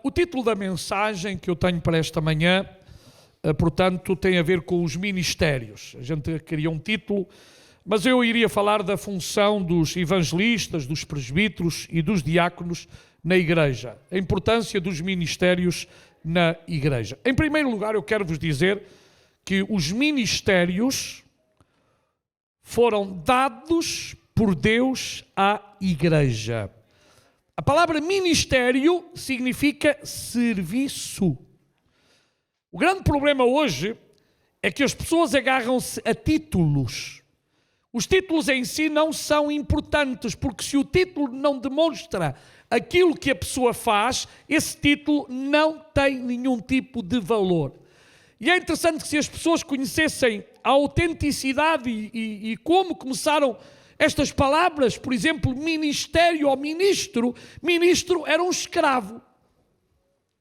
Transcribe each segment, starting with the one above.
O título da mensagem que eu tenho para esta manhã, portanto, tem a ver com os ministérios. A gente queria um título, mas eu iria falar da função dos evangelistas, dos presbíteros e dos diáconos na igreja. A importância dos ministérios na igreja. Em primeiro lugar, eu quero vos dizer que os ministérios foram dados por Deus à igreja. A palavra ministério significa serviço. O grande problema hoje é que as pessoas agarram-se a títulos. Os títulos em si não são importantes, porque se o título não demonstra aquilo que a pessoa faz, esse título não tem nenhum tipo de valor. E é interessante que se as pessoas conhecessem a autenticidade e como começaram estas palavras, por exemplo, ministério ou ministro, ministro era um escravo.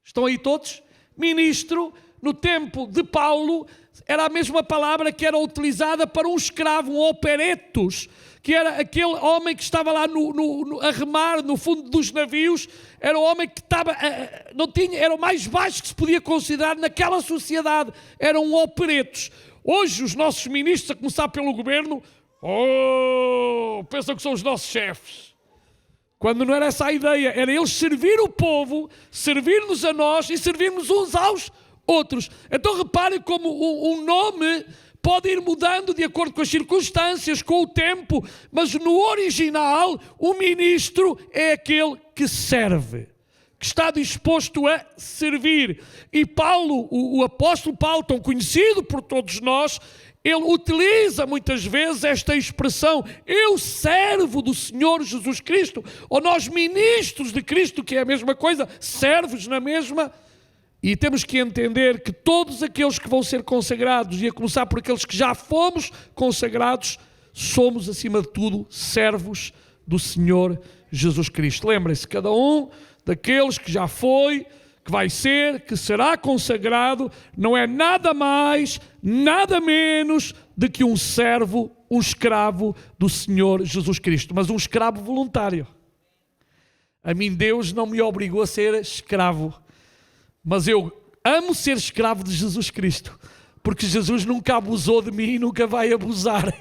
Estão aí todos? Ministro, no tempo de Paulo, era a mesma palavra que era utilizada para um escravo, um operetos, que era aquele homem que estava lá a remar no fundo dos navios, era o homem que estava, era o mais baixo que se podia considerar naquela sociedade, eram um operetos. Hoje os nossos ministros, a começar pelo governo, pensam que são os nossos chefes. Quando não era essa a ideia, era eles servir o povo, servir-nos a nós e servirmos uns aos outros. Então reparem como um nome pode ir mudando de acordo com as circunstâncias, com o tempo, mas no original o ministro é aquele que serve, que está disposto a servir. E Paulo, o apóstolo Paulo, tão conhecido por todos nós, ele utiliza muitas vezes esta expressão: eu servo do Senhor Jesus Cristo, ou nós ministros de Cristo, que é a mesma coisa, servos na mesma. E temos que entender que todos aqueles que vão ser consagrados, e a começar por aqueles que já fomos consagrados, somos acima de tudo servos do Senhor Jesus Cristo. Lembrem-se, cada um daqueles que já foi, que vai ser, que será consagrado, não é nada mais, nada menos do que um servo, um escravo do Senhor Jesus Cristo, mas um escravo voluntário. A mim Deus não me obrigou a ser escravo, mas eu amo ser escravo de Jesus Cristo, porque Jesus nunca abusou de mim e nunca vai abusar.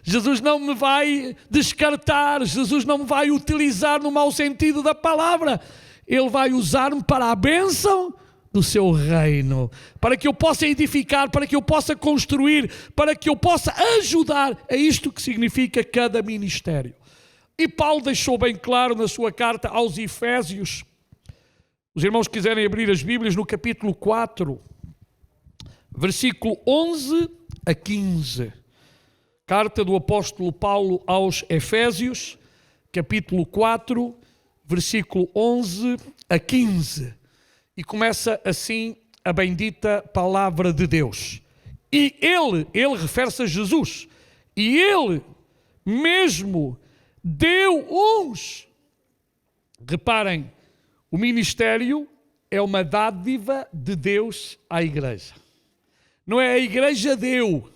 Jesus não me vai descartar, Jesus não me vai utilizar no mau sentido da palavra. Ele vai usar-me para a bênção do seu reino, para que eu possa edificar, para que eu possa construir, para que eu possa ajudar. É isto que significa cada ministério. E Paulo deixou bem claro na sua carta aos Efésios. Os irmãos quiserem abrir as Bíblias no capítulo 4, versículo 11 a 15. Carta do apóstolo Paulo aos Efésios, capítulo 4, versículo 11 a 15. E começa assim a bendita palavra de Deus. E ele refere-se a Jesus, e ele mesmo deu uns. Reparem, o ministério é uma dádiva de Deus à igreja. Não é a igreja deu,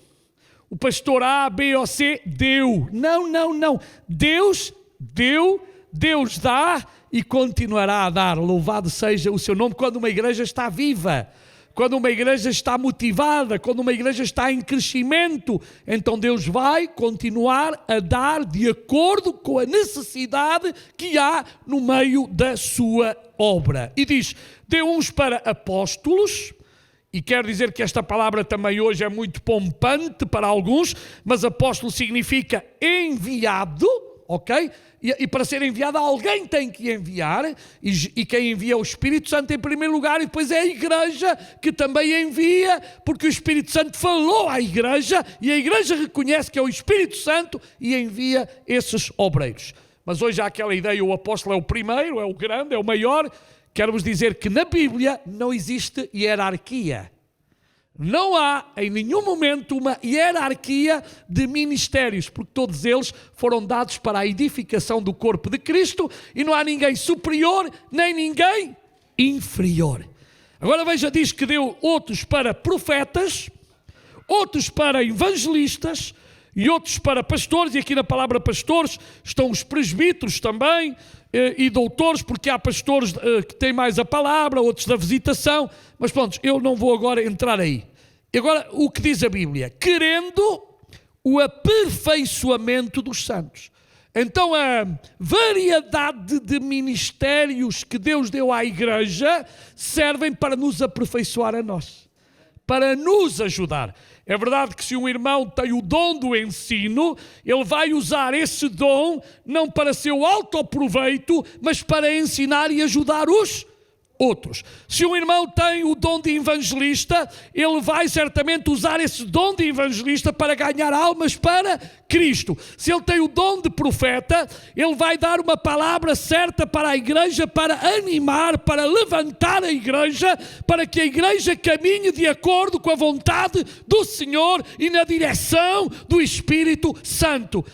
o pastor A, B ou C deu. Não. Deus deu, Deus dá e continuará a dar. Louvado seja o seu nome quando uma igreja está viva, quando uma igreja está motivada, quando uma igreja está em crescimento. Então Deus vai continuar a dar de acordo com a necessidade que há no meio da sua obra. E diz, deu uns para apóstolos, e quero dizer que esta palavra também hoje é muito pompante para alguns, mas apóstolo significa enviado, ok? E para ser enviado, alguém tem que enviar, e quem envia é o Espírito Santo em primeiro lugar, e depois é a igreja que também envia, porque o Espírito Santo falou à igreja, e a igreja reconhece que é o Espírito Santo e envia esses obreiros. Mas hoje há aquela ideia, o apóstolo é o primeiro, é o grande, é o maior. Quero-vos dizer que na Bíblia não existe hierarquia. Não há em nenhum momento uma hierarquia de ministérios, porque todos eles foram dados para a edificação do corpo de Cristo e não há ninguém superior nem ninguém inferior. Agora veja, diz que deu outros para profetas, outros para evangelistas e outros para pastores, e aqui na palavra pastores estão os presbíteros também, e doutores, porque há pastores que têm mais a palavra, outros da visitação, mas pronto, eu não vou agora entrar aí. Agora, o que diz a Bíblia? Querendo o aperfeiçoamento dos santos. Então, a variedade de ministérios que Deus deu à igreja servem para nos aperfeiçoar a nós, para nos ajudar. É verdade que se um irmão tem o dom do ensino, ele vai usar esse dom não para seu autoproveito, mas para ensinar e ajudar os outros. Se um irmão tem o dom de evangelista, ele vai certamente usar esse dom de evangelista para ganhar almas para Cristo. Se ele tem o dom de profeta, ele vai dar uma palavra certa para a igreja, para animar, para levantar a igreja, para que a igreja caminhe de acordo com a vontade do Senhor e na direção do Espírito Santo.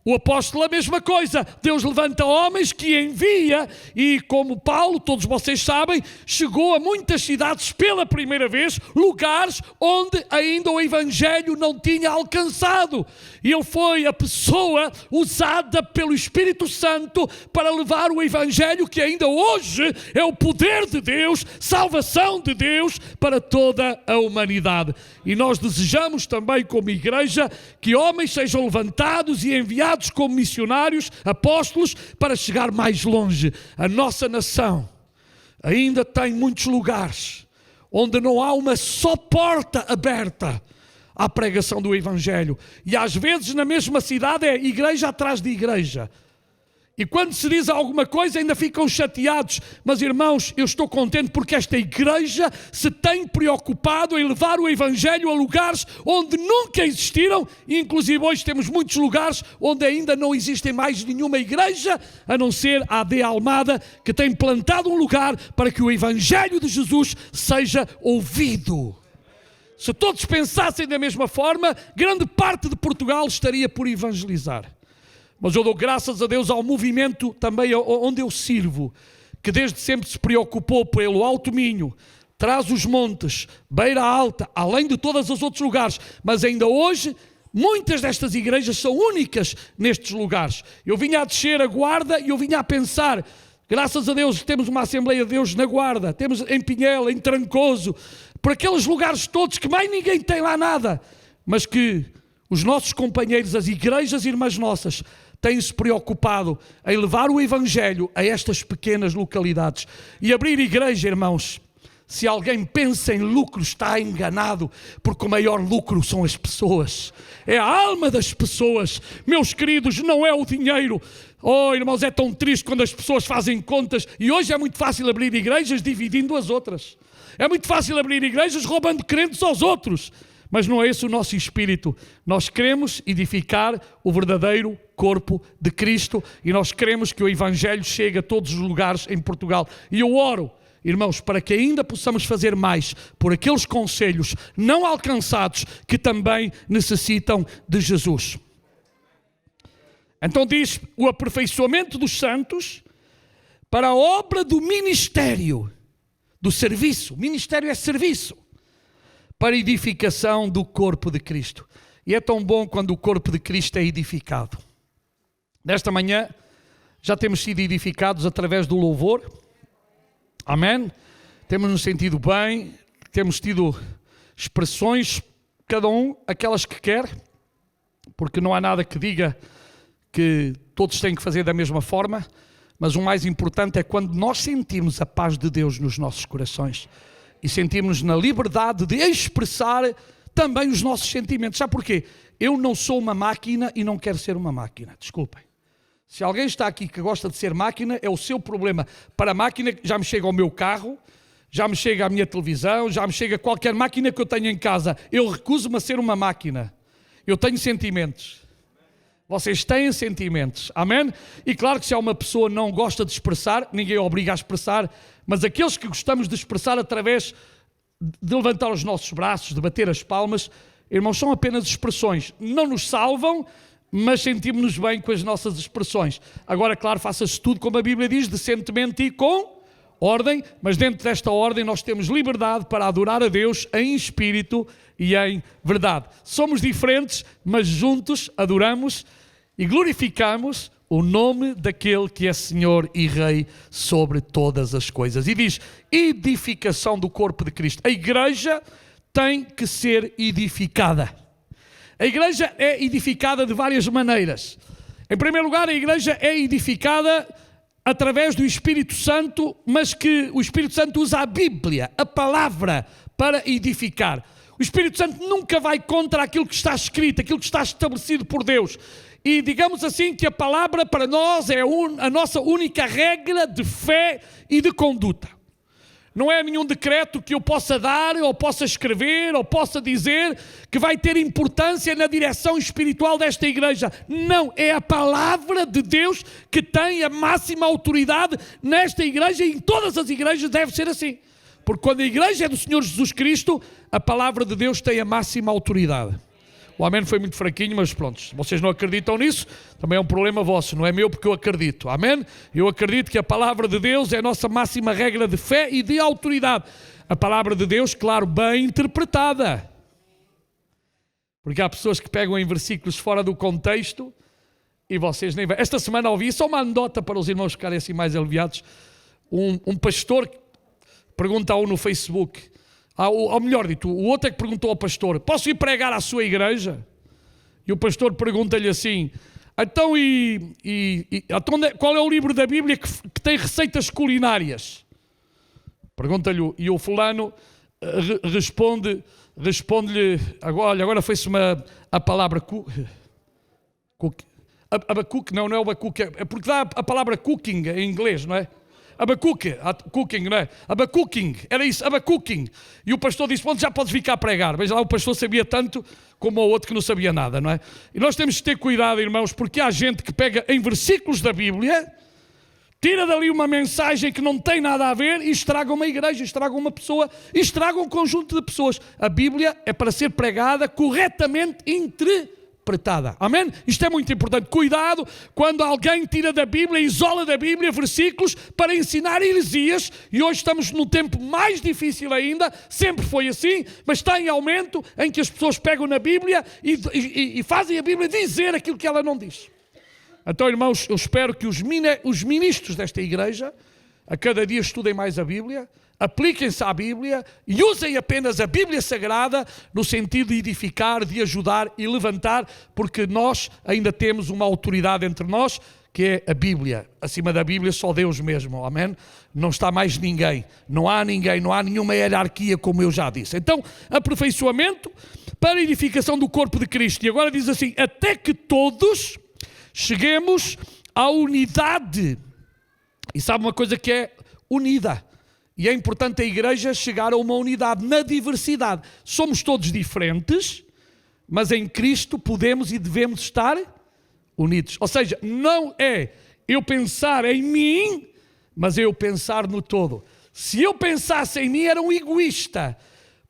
O apóstolo, a mesma coisa. Deus levanta homens que envia, e como Paulo, todos vocês sabem, chegou a muitas cidades pela primeira vez, lugares onde ainda o Evangelho não tinha alcançado. E ele foi a pessoa usada pelo Espírito Santo para levar o Evangelho, que ainda hoje é o poder de Deus, salvação de Deus para toda a humanidade. E nós desejamos também, como igreja, que homens sejam levantados e enviados como missionários, apóstolos, para chegar mais longe. A nossa nação ainda tem muitos lugares onde não há uma só porta aberta à pregação do Evangelho. E às vezes na mesma cidade é igreja atrás de igreja. E quando se diz alguma coisa ainda ficam chateados. Mas irmãos, eu estou contente porque esta igreja se tem preocupado em levar o Evangelho a lugares onde nunca existiram. E inclusive hoje temos muitos lugares onde ainda não existe mais nenhuma igreja, a não ser a AD Almada, que tem plantado um lugar para que o Evangelho de Jesus seja ouvido. Se todos pensassem da mesma forma, grande parte de Portugal estaria por evangelizar. Mas eu dou graças a Deus ao movimento também onde eu sirvo, que desde sempre se preocupou pelo Alto Minho, Trás-os-Montes, Beira Alta, além de todos os outros lugares. Mas ainda hoje, muitas destas igrejas são únicas nestes lugares. Eu vinha a descer a Guarda e eu vinha a pensar, graças a Deus temos uma Assembleia de Deus na Guarda, temos em Pinhel, em Trancoso, por aqueles lugares todos que mais ninguém tem lá nada, mas que os nossos companheiros, as igrejas irmãs nossas, têm-se preocupado em levar o Evangelho a estas pequenas localidades. E abrir igreja, irmãos, se alguém pensa em lucro, está enganado, porque o maior lucro são as pessoas. É a alma das pessoas. Meus queridos, não é o dinheiro. Oh, irmãos, é tão triste quando as pessoas fazem contas. E hoje é muito fácil abrir igrejas dividindo as outras. É muito fácil abrir igrejas roubando crentes aos outros. Mas não é esse o nosso espírito. Nós queremos edificar o verdadeiro corpo de Cristo e nós queremos que o Evangelho chegue a todos os lugares em Portugal. E eu oro, irmãos, para que ainda possamos fazer mais por aqueles concelhos não alcançados que também necessitam de Jesus. Então diz o aperfeiçoamento dos santos para a obra do ministério, do serviço. Ministério é serviço. Para a edificação do corpo de Cristo. E é tão bom quando o corpo de Cristo é edificado. Nesta manhã, já temos sido edificados através do louvor. Amém? Temos nos sentido bem, temos tido expressões, cada um, aquelas que quer, porque não há nada que diga que todos têm que fazer da mesma forma, mas o mais importante é quando nós sentimos a paz de Deus nos nossos corações. E sentimos na liberdade de expressar também os nossos sentimentos. Sabe porquê? Eu não sou uma máquina e não quero ser uma máquina. Desculpem. Se alguém está aqui que gosta de ser máquina, é o seu problema. Para a máquina, já me chega ao meu carro, já me chega à minha televisão, já me chega a qualquer máquina que eu tenha em casa. Eu recuso-me a ser uma máquina. Eu tenho sentimentos. Vocês têm sentimentos, amém? E claro que se há uma pessoa que não gosta de expressar, ninguém a obriga a expressar, mas aqueles que gostamos de expressar através de levantar os nossos braços, de bater as palmas, irmãos, são apenas expressões. Não nos salvam, mas sentimos-nos bem com as nossas expressões. Agora, claro, faça-se tudo como a Bíblia diz, decentemente e com ordem, mas dentro desta ordem nós temos liberdade para adorar a Deus em espírito e em verdade. Somos diferentes, mas juntos adoramos e glorificamos o nome daquele que é Senhor e Rei sobre todas as coisas. E diz, edificação do corpo de Cristo. A igreja tem que ser edificada. A igreja é edificada de várias maneiras. Em primeiro lugar, a igreja é edificada através do Espírito Santo, mas que o Espírito Santo usa a Bíblia, a palavra, para edificar. O Espírito Santo nunca vai contra aquilo que está escrito, aquilo que está estabelecido por Deus. E digamos assim que a palavra para nós é a nossa única regra de fé e de conduta. Não é nenhum decreto que eu possa dar, ou possa escrever, ou possa dizer que vai ter importância na direção espiritual desta igreja. Não, é a palavra de Deus que tem a máxima autoridade nesta igreja, e em todas as igrejas deve ser assim. Porque quando a igreja é do Senhor Jesus Cristo, a palavra de Deus tem a máxima autoridade. O amém foi muito fraquinho, mas pronto, se vocês não acreditam nisso, também é um problema vosso, não é meu, porque eu acredito. Amém? Eu acredito que a palavra de Deus é a nossa máxima regra de fé e de autoridade. A palavra de Deus, claro, bem interpretada. Porque há pessoas que pegam em versículos fora do contexto e vocês nem veem. Esta semana ouvi, só uma anedota para os irmãos ficarem assim mais aliviados. Um pastor pergunta a um no Facebook, ou melhor dito, o outro é que perguntou ao pastor, posso ir pregar à sua igreja? E o pastor pergunta-lhe assim, então, qual é o livro da Bíblia que tem receitas culinárias? Pergunta-lhe, e o fulano responde-lhe, agora foi-se a palavra Abacuque, não é o Abacuque, é porque dá a palavra cooking em inglês, não é? Abacuque, cooking, não é? Abacuking, era isso, abacuking. E o pastor disse, já podes vir cá pregar. Veja lá, o pastor sabia tanto como o outro que não sabia nada, não é? E nós temos que ter cuidado, irmãos, porque há gente que pega em versículos da Bíblia, tira dali uma mensagem que não tem nada a ver e estraga uma igreja, estraga uma pessoa, estraga um conjunto de pessoas. A Bíblia é para ser pregada corretamente interpretada. Amém? Isto é muito importante. Cuidado quando alguém tira da Bíblia, isola da Bíblia versículos para ensinar heresias, e hoje estamos num tempo mais difícil ainda, sempre foi assim, mas está em aumento, em que as pessoas pegam na Bíblia e fazem a Bíblia dizer aquilo que ela não diz. Então, irmãos, eu espero que os ministros desta igreja a cada dia estudem mais a Bíblia, apliquem-se à Bíblia e usem apenas a Bíblia Sagrada no sentido de edificar, de ajudar e levantar, porque nós ainda temos uma autoridade entre nós, que é a Bíblia. Acima da Bíblia só Deus mesmo, amém? Não está mais ninguém, não há nenhuma hierarquia, como eu já disse. Então, aperfeiçoamento para a edificação do corpo de Cristo. E agora diz assim, até que todos cheguemos à unidade. E sabe uma coisa que é unida? E é importante a igreja chegar a uma unidade na diversidade. Somos todos diferentes, mas em Cristo podemos e devemos estar unidos. Ou seja, não é eu pensar em mim, mas eu pensar no todo. Se eu pensasse em mim, era um egoísta.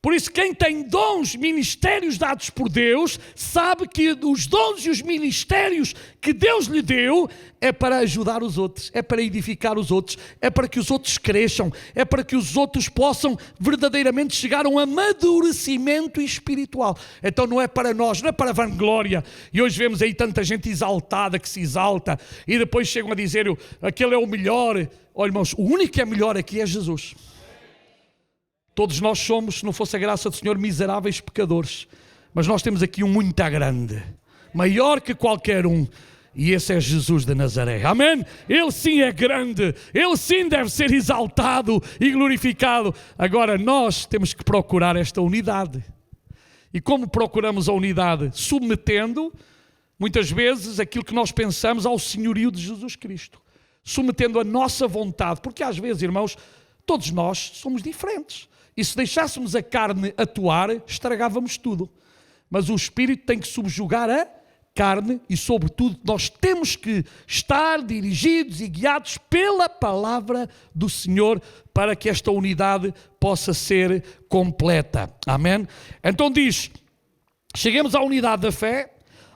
Por isso, quem tem dons, ministérios dados por Deus, sabe que os dons e os ministérios que Deus lhe deu é para ajudar os outros, é para edificar os outros, é para que os outros cresçam, é para que os outros possam verdadeiramente chegar a um amadurecimento espiritual. Então não é para nós, não é para a vanglória. E hoje vemos aí tanta gente exaltada que se exalta e depois chegam a dizer, aquele é o melhor. Olha, irmãos, o único que é melhor aqui é Jesus. Todos nós somos, se não fosse a graça do Senhor, miseráveis pecadores. Mas nós temos aqui um muito grande, maior que qualquer um. E esse é Jesus de Nazaré. Amém? Ele sim é grande. Ele sim deve ser exaltado e glorificado. Agora nós temos que procurar esta unidade. E como procuramos a unidade? Submetendo, muitas vezes, aquilo que nós pensamos ao senhorio de Jesus Cristo. Submetendo a nossa vontade. Porque às vezes, irmãos, todos nós somos diferentes. E se deixássemos a carne atuar, estragávamos tudo. Mas o Espírito tem que subjugar a carne e, sobretudo, nós temos que estar dirigidos e guiados pela palavra do Senhor para que esta unidade possa ser completa. Amém? Então diz, cheguemos à unidade da fé,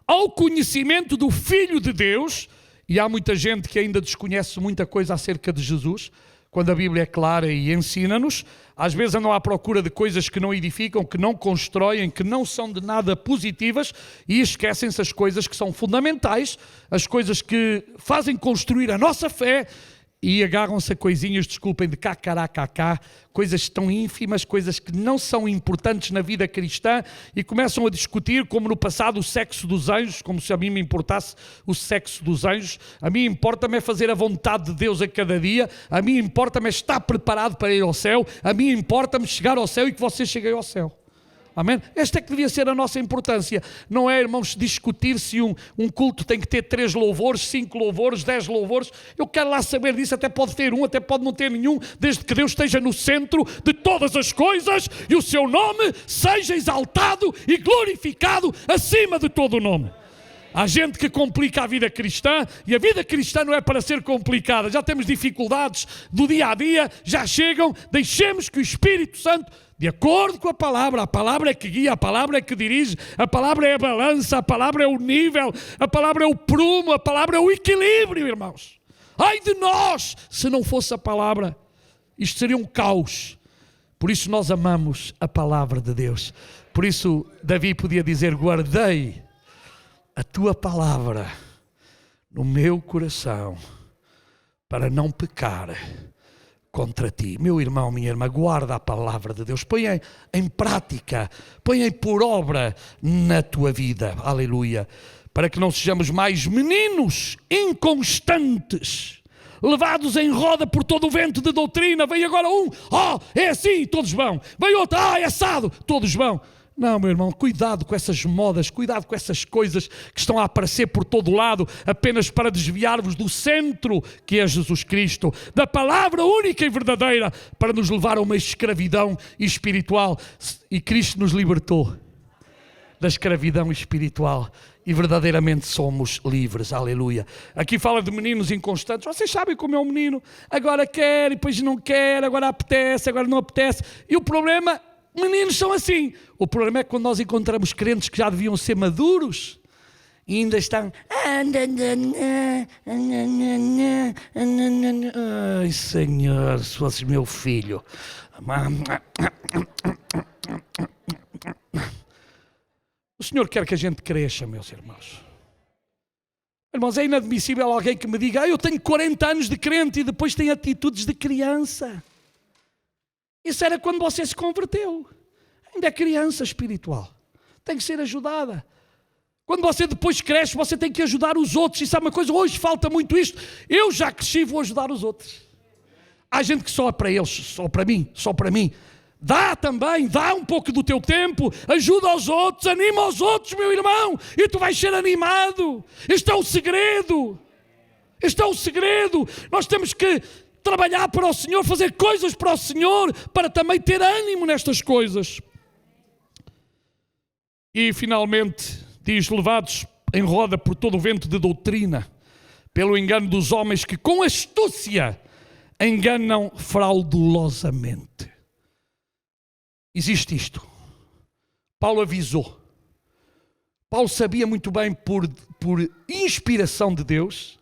ao conhecimento do Filho de Deus, e há muita gente que ainda desconhece muita coisa acerca de Jesus. quando a Bíblia é clara e ensina-nos. Às vezes andam à procura de coisas que não edificam, que não constroem, que não são de nada positivas e esquecem-se as coisas que são fundamentais, as coisas que fazem construir a nossa fé e agarram-se a coisinhas, desculpem, de cacaracacá, coisas tão ínfimas, coisas que não são importantes na vida cristã e começam a discutir, como no passado, o sexo dos anjos, como se a mim me importasse o sexo dos anjos. A mim importa-me é fazer a vontade de Deus a cada dia, a mim importa-me é estar preparado para ir ao céu, a mim importa-me chegar ao céu e que vocês cheguem ao céu. Amém? Esta é que devia ser a nossa importância. Não é, irmãos, discutir se um culto tem que ter 3 louvores, 5 louvores, 10 louvores. Eu quero lá saber disso. Até pode ter um, até pode não ter nenhum, desde que Deus esteja no centro de todas as coisas e o seu nome seja exaltado e glorificado acima de todo o nome. Há gente que complica a vida cristã e a vida cristã não é para ser complicada. Já temos dificuldades do dia a dia, já chegam. Deixemos que o Espírito Santo, de acordo com a palavra é que guia, a palavra é que dirige, a palavra é a balança, a palavra é o nível, a palavra é o prumo, a palavra é o equilíbrio, irmãos. Ai de nós, se não fosse a palavra, isto seria um caos. Por isso nós amamos a palavra de Deus. Por isso Davi podia dizer: guardei a tua palavra no meu coração para não pecar contra ti. Meu irmão, minha irmã, guarda a palavra de Deus, põe em prática, põe por obra na tua vida, aleluia, para que não sejamos mais meninos inconstantes, levados em roda por todo o vento de doutrina. Vem agora um, é assim, todos vão. Vem outro, é assado, todos vão. Não, meu irmão, cuidado com essas modas, cuidado com essas coisas que estão a aparecer por todo lado, apenas para desviar-vos do centro que é Jesus Cristo, da palavra única e verdadeira, para nos levar a uma escravidão espiritual. E Cristo nos libertou da escravidão espiritual e verdadeiramente somos livres, aleluia. Aqui fala de meninos inconstantes. Vocês sabem como é um menino, agora quer e depois não quer, agora apetece, agora não apetece. E o problema, meninos são assim. O problema é que quando nós encontramos crentes que já deviam ser maduros e ainda estão... Ai, Senhor, se fosses meu filho. O Senhor quer que a gente cresça, meus irmãos. Irmãos, é inadmissível alguém que me diga: eu tenho 40 anos de crente e depois tem atitudes de criança. Isso era quando você se converteu. Ainda é criança espiritual. Tem que ser ajudada. Quando você depois cresce, você tem que ajudar os outros. E sabe uma coisa? Hoje falta muito isto. Eu já cresci e vou ajudar os outros. Há gente que só é para eles, só para mim, só para mim. Dá também, dá um pouco do teu tempo, ajuda aos outros, anima aos outros, meu irmão, e tu vais ser animado. Este é o segredo. Este é o segredo. Nós temos que trabalhar para o Senhor, fazer coisas para o Senhor, para também ter ânimo nestas coisas. E finalmente diz: levados em roda por todo o vento de doutrina, pelo engano dos homens que com astúcia enganam fraudulosamente. Existe isto. Paulo avisou. Paulo sabia muito bem por inspiração de Deus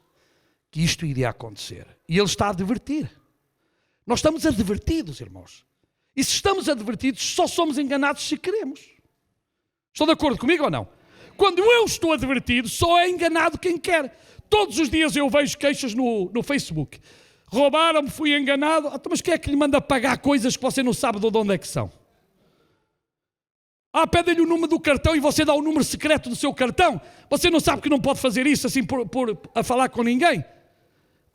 que isto iria acontecer. E ele está a advertir. Nós estamos advertidos, irmãos. E se estamos advertidos, só somos enganados se queremos. Estão de acordo comigo ou não? Quando eu estou advertido, só é enganado quem quer. Todos os dias eu vejo queixas no Facebook. Roubaram-me, fui enganado. Mas quem é que lhe manda pagar coisas que você não sabe de onde é que são? Pedem-lhe o número do cartão e você dá o número secreto do seu cartão. Você não sabe que não pode fazer isso assim a falar com ninguém?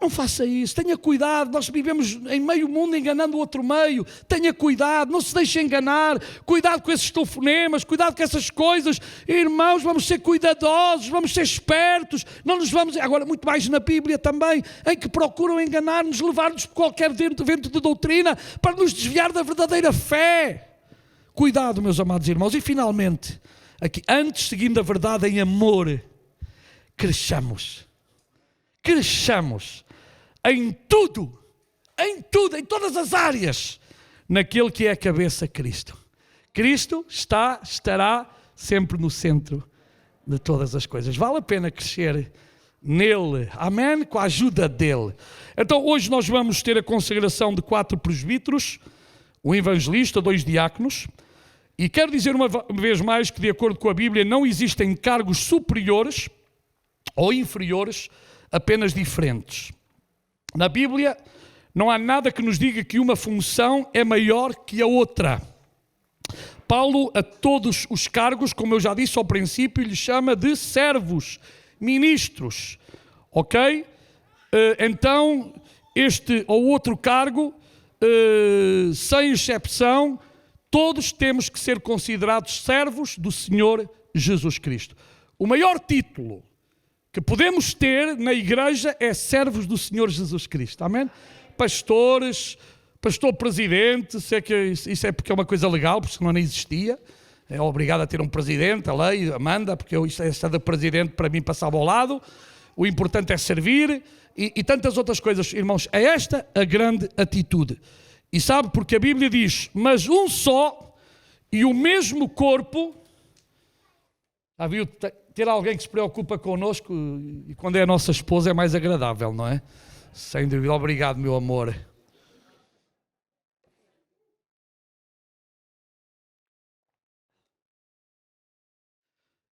Não faça isso, tenha cuidado. Nós vivemos em meio mundo enganando o outro meio. Tenha cuidado, não se deixe enganar. Cuidado com esses telefonemas, cuidado com essas coisas. Irmãos, vamos ser cuidadosos, vamos ser espertos. Não nos vamos, agora muito mais na Bíblia também, em que procuram enganar-nos, levar-nos por qualquer vento de doutrina para nos desviar da verdadeira fé. Cuidado, meus amados irmãos. E finalmente, aqui, antes, seguindo a verdade em amor, cresçamos em tudo, em todas as áreas, naquele que é a cabeça, Cristo. Cristo estará sempre no centro de todas as coisas. Vale a pena crescer nele. Amém? Com a ajuda dele. Então hoje nós vamos ter a consagração de 4 presbíteros, um evangelista, 2 diáconos. E quero dizer uma vez mais que, de acordo com a Bíblia, não existem cargos superiores ou inferiores, apenas diferentes. Na Bíblia não há nada que nos diga que uma função é maior que a outra. Paulo, a todos os cargos, como eu já disse ao princípio, lhe chama de servos, ministros, ok? Então, este ou outro cargo, sem exceção, todos temos que ser considerados servos do Senhor Jesus Cristo. O maior título que podemos ter na igreja é servos do Senhor Jesus Cristo, amém? Pastores, pastor-presidente, isso é porque é uma coisa legal, porque senão nem existia. É obrigado a ter um presidente, a lei manda, porque esta da presidente para mim passava ao lado. O importante é servir e tantas outras coisas. Irmãos, é esta a grande atitude. E sabe, porque a Bíblia diz, mas um só e o mesmo corpo. Já viu, ter alguém que se preocupa connosco e quando é a nossa esposa é mais agradável, não é? Sem dúvida, obrigado, meu amor.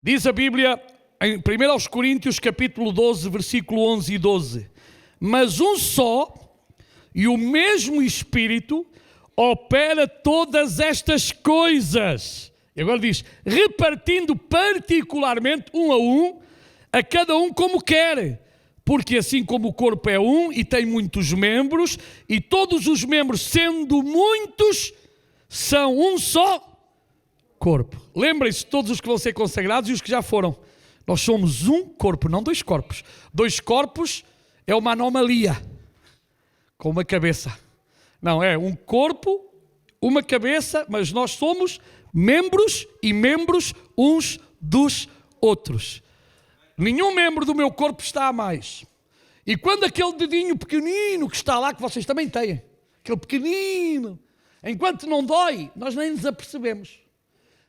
Diz a Bíblia, em 1 Coríntios, capítulo 12, versículo 11 e 12. Mas um só e o mesmo Espírito opera todas estas coisas. E agora diz, repartindo particularmente a cada um como quer. Porque assim como o corpo é um e tem muitos membros, e todos os membros, sendo muitos, são um só corpo. Lembrem-se, todos os que vão ser consagrados e os que já foram. Nós somos um corpo, não 2 corpos. 2 corpos é uma anomalia, com uma cabeça. Não, é um corpo, uma cabeça, mas nós somos membros e membros uns dos outros. Nenhum membro do meu corpo está a mais. E quando aquele dedinho pequenino que está lá, que vocês também têm, aquele pequenino, enquanto não dói, nós nem nos apercebemos.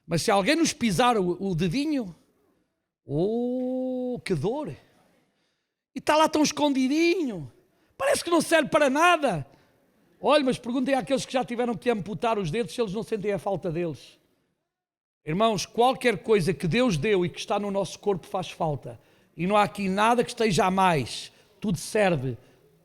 Mas se alguém nos pisar o dedinho, que dor! E está lá tão escondidinho, parece que não serve para nada. Olha, mas perguntem àqueles que já tiveram que amputar os dedos se eles não sentem a falta deles. Irmãos, qualquer coisa que Deus deu e que está no nosso corpo faz falta. E não há aqui nada que esteja a mais. Tudo serve,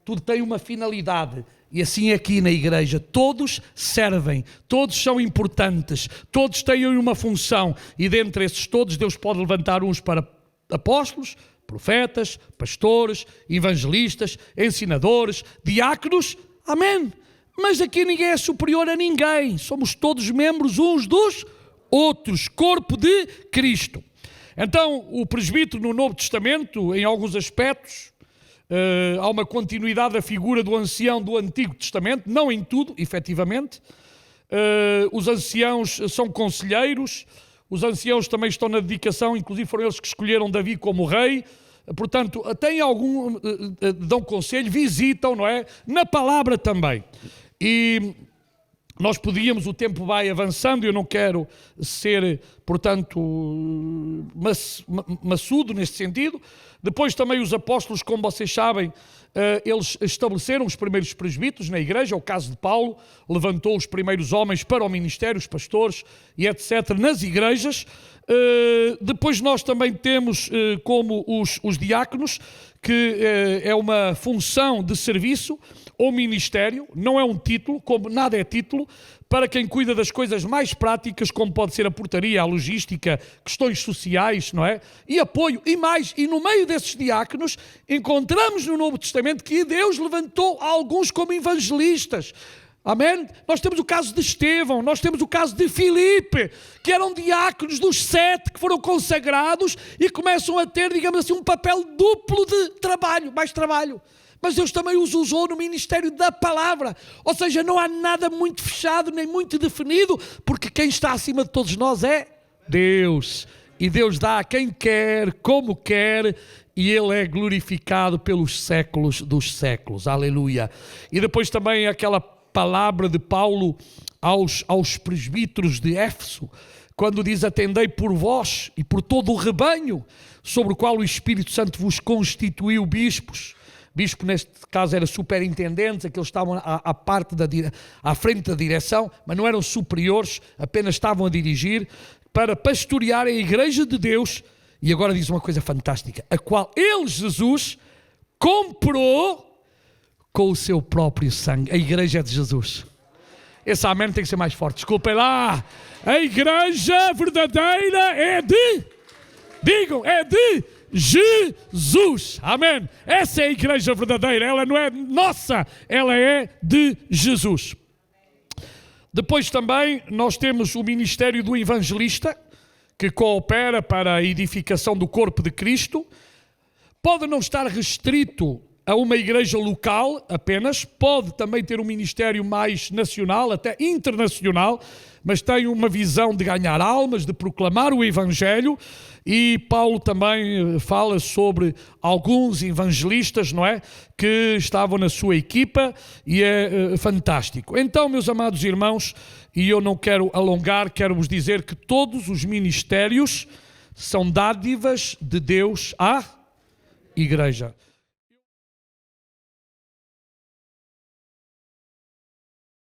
tudo tem uma finalidade. E assim aqui na igreja, todos servem, todos são importantes, todos têm uma função. E dentre esses todos, Deus pode levantar uns para apóstolos, profetas, pastores, evangelistas, ensinadores, diáconos. Amém. Mas aqui ninguém é superior a ninguém. Somos todos membros uns dos outros, corpo de Cristo. Então, o presbítero no Novo Testamento, em alguns aspectos, há uma continuidade da figura do ancião do Antigo Testamento, não em tudo, efetivamente. Os anciãos são conselheiros, os anciãos também estão na dedicação, inclusive foram eles que escolheram Davi como rei. Portanto, tem algum, dão conselho, visitam, não é? Na palavra também. E nós podíamos, o tempo vai avançando, eu não quero ser, portanto, maçudo neste sentido. Depois também os apóstolos, como vocês sabem, eles estabeleceram os primeiros presbíteros na igreja. O caso de Paulo levantou os primeiros homens para o ministério, os pastores e etc. nas igrejas. Depois nós também temos como os diáconos, que é uma função de serviço ou ministério, não é um título, como nada é título, para quem cuida das coisas mais práticas, como pode ser a portaria, a logística, questões sociais, não é? E apoio, e mais. E no meio desses diáconos, encontramos no Novo Testamento que Deus levantou alguns como evangelistas. Amém? Nós temos o caso de Estevão, nós temos o caso de Filipe, que eram diáconos dos 7 que foram consagrados e começam a ter, digamos assim, um papel duplo de trabalho, mais trabalho. Mas Deus também os usou no ministério da palavra. Ou seja, não há nada muito fechado, nem muito definido, porque quem está acima de todos nós é Deus. E Deus dá a quem quer, como quer, e Ele é glorificado pelos séculos dos séculos. Aleluia. E depois também aquela palavra de Paulo aos presbíteros de Éfeso, quando diz: atendei por vós e por todo o rebanho, sobre o qual o Espírito Santo vos constituiu bispos. Bispo, neste caso, era superintendentes, aqueles estavam à frente da direção, mas não eram superiores, apenas estavam a dirigir, para pastorear a igreja de Deus. E agora diz uma coisa fantástica: a qual ele, Jesus, comprou com o seu próprio sangue. A igreja é de Jesus. Esse amém tem que ser mais forte. Desculpem lá. A igreja verdadeira é de... Digam, é de Jesus. Amém. Essa é a igreja verdadeira. Ela não é nossa, ela é de Jesus. Depois também nós temos o ministério do evangelista, que coopera para a edificação do corpo de Cristo. Pode não estar restrito a uma igreja local apenas, pode também ter um ministério mais nacional, até internacional, mas tem uma visão de ganhar almas, de proclamar o Evangelho. E Paulo também fala sobre alguns evangelistas, não é? Que estavam na sua equipa, e é fantástico. Então, meus amados irmãos, e eu não quero alongar, quero vos dizer que todos os ministérios são dádivas de Deus à igreja.